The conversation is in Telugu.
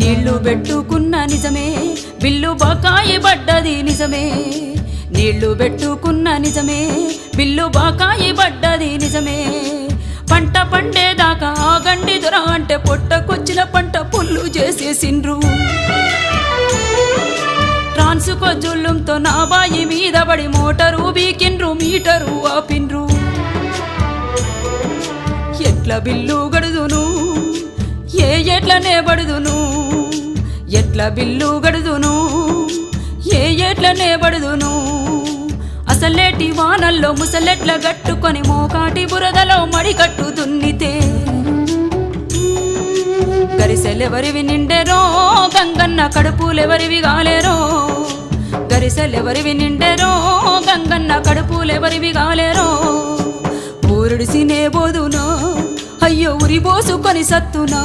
నీళ్లు పెట్టుకున్న నిజమే బిల్లు బకాయి పడ్డది నిజమే నీళ్లు పెట్టుకున్న నిజమే బిల్లు బకాయి పడ్డది నిజమే పంట పండేదాకా ఆగండి దొర అంటే పొట్టకొచ్చిన పంట పుల్లు చేసేసిండ్రు ట్రాన్సుకో జుల్లుంతో నా బాయి మీద పడి మోటరు బీకిండ్రు మీటరు ఆపిండ్రు ఎట్ల బిల్లు గడుదును ఎట్లనే పడుదును ఎట్ల బిల్లు గడుదును ఎట్లనే పడుదును అసలేటి వానల్లో ముసలెట్ల గట్టుకొని మోకాటి బురదలో మడికట్టు దున్నితే గరిసెలెవరివి నిండెరో గంగన్న కడుపులెవరివి గాలేరో గరిసెలెవరివి నిండెరో గంగన్న కడుపులెవరివి గాలేరో ఊరుడిసినే బోదునా అయ్యో ఉరి పోసుకొని సత్తునా